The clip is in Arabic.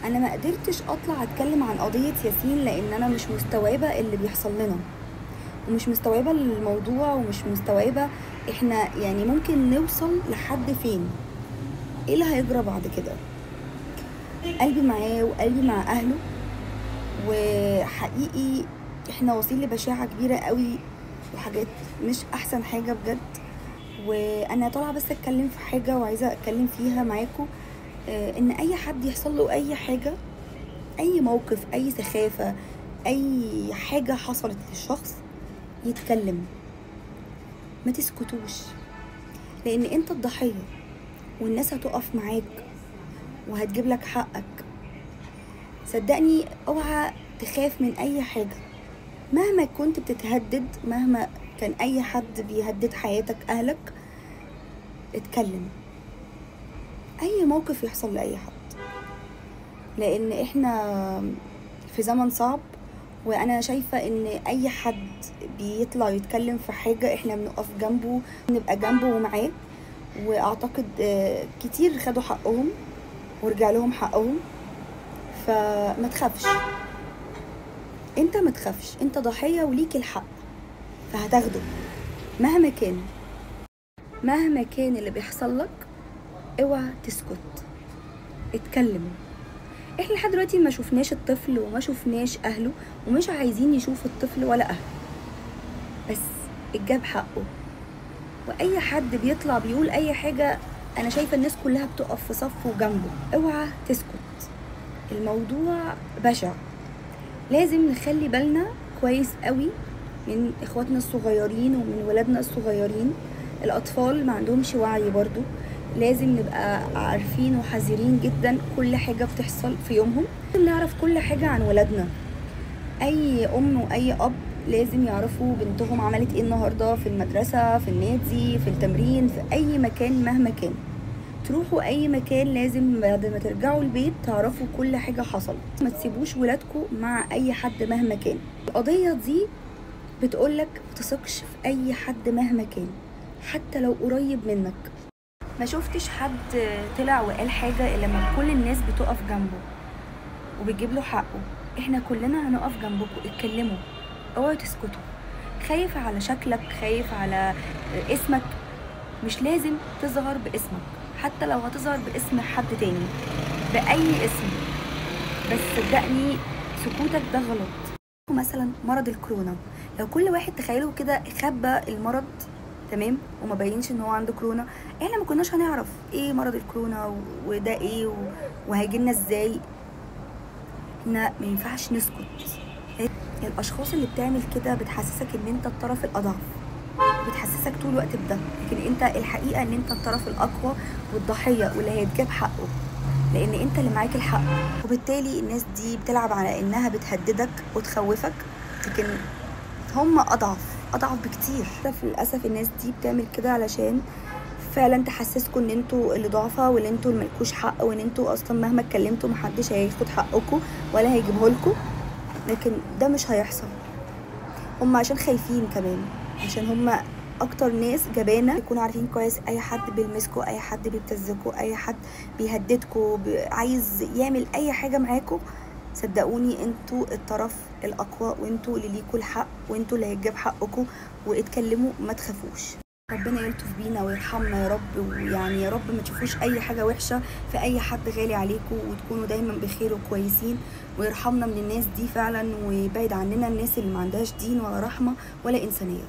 انا ما قدرتش اطلع اتكلم عن قضية ياسين لان انا مش مستوعبة اللي بيحصل لنا، ومش مستوعبة الموضوع، ومش مستوعبة احنا يعني ممكن نوصل لحد فين، ايه اللي هيجرى بعد كده. قلبي معاه وقلبي مع اهله، وحقيقي احنا واصلين لبشاعة كبيرة قوي وحاجات مش احسن حاجة بجد. وانا طالعة بس اتكلم في حاجة وعايزة اتكلم فيها معاكم، ان اي حد يحصل له اي حاجة، اي موقف، اي سخافة، اي حاجة حصلت للشخص، يتكلم، ما تسكتوش، لان انت الضحية والناس هتقف معاك وهتجيب لك حقك. صدقني اوعى تخاف من اي حاجة، مهما كنت بتتهدد، مهما كان اي حد بيهدد حياتك، اهلك، اتكلم. اي موقف يحصل لاي حد، لان احنا في زمن صعب، وانا شايفة ان اي حد بيطلع يتكلم في حاجة احنا بنقف جنبه، نبقى جنبه ومعاه. واعتقد كتير خدوا حقهم ورجع لهم حقهم، فما تخافش، انت ما تخافش، انت ضحية وليك الحق فهتاخده مهما كان. مهما كان اللي بيحصل لك اوعى تسكت، اتكلم. احنا لحد دلوقتي ما شفناش الطفل وما شفناش اهله، ومش عايزين نشوف الطفل ولا اهله، بس اتجاب حقه. واي حد بيطلع بيقول اي حاجة، انا شايفة الناس كلها بتقف في صفه وجنبه. اوعى تسكت، الموضوع بشع، لازم نخلي بالنا كويس قوي من اخواتنا الصغيرين ومن ولادنا الصغيرين. الاطفال ما عندهمش وعي برضو، لازم نبقى عارفين وحذرين جدا كل حاجة بتحصل في يومهم. لازم نعرف كل حاجة عن ولادنا، اي ام واي اب لازم يعرفوا بنتهم عملت ايه النهاردة في المدرسة، في النادي، في التمرين، في اي مكان مهما كان. تروحوا اي مكان لازم بعد ما ترجعوا البيت تعرفوا كل حاجة حصلت. ما تسيبوش ولادكم مع اي حد مهما كان. القضية دي بتقولك ما تثقش في اي حد مهما كان، حتى لو قريب منك. ما شفتش حد طلع وقال حاجة الا لما كل الناس بتقف جنبه وبتجيب له حقه. احنا كلنا هنقف جنبكم، اتكلموا، اوعوا تسكتوا. خايف على شكلك، خايف على اسمك، مش لازم تظهر باسمك، حتى لو هتظهر باسم حد تاني، بأي اسم، بس صدقني سكوتك ده غلط. مثلا مرض الكورونا، لو كل واحد تخيلوا كده خبى المرض تمام وما بينش ان هو عنده كورونا، احنا ما كناش هنعرف ايه مرض الكورونا وده ايه وهيجيلنا ازاي. احنا ما ينفعش نسكت. الاشخاص اللي بتعمل كده بتحسسك ان انت الطرف الاضعف، بتحسسك طول الوقت بده، لكن انت الحقيقه ان انت الطرف الاقوى والضحيه واللي هيتجاب حقه، لان انت اللي معاك الحق. وبالتالي الناس دي بتلعب على انها بتهددك وتخوفك، لكن هم اضعف بكتير. للاسف الناس دي بتعمل كده علشان فعلا تحسسكم ان انتوا اللي ضعفة، وان انتوا اللي مالكوش حق، وان انتوا اصلا مهما اتكلمتوا محدش هياخد حقكم ولا هيجيبه لكم. لكن ده مش هيحصل، هم عشان خايفين كمان، عشان هم اكتر ناس جبانه. يكونوا عارفين كويس اي حد بيلمسكوا، اي حد بيبتزكوا، اي حد بيهددكوا، عايز يعمل اي حاجه معاكوا، صدقوني انتوا الطرف الاقوى، وانتوا اللي ليكوا الحق، وانتوا اللي هيتجاب حقكم. واتكلموا، ما تخافوش. ربنا يلطف بينا ويرحمنا يا رب، ويعني يا رب ما تشوفوش اي حاجه وحشه في اي حد غالي عليكم، وتكونوا دايما بخير وكويسين. ويرحمنا من الناس دي فعلا، ويبعد عننا الناس اللي ما عندهاش دين ولا رحمه ولا انسانيه.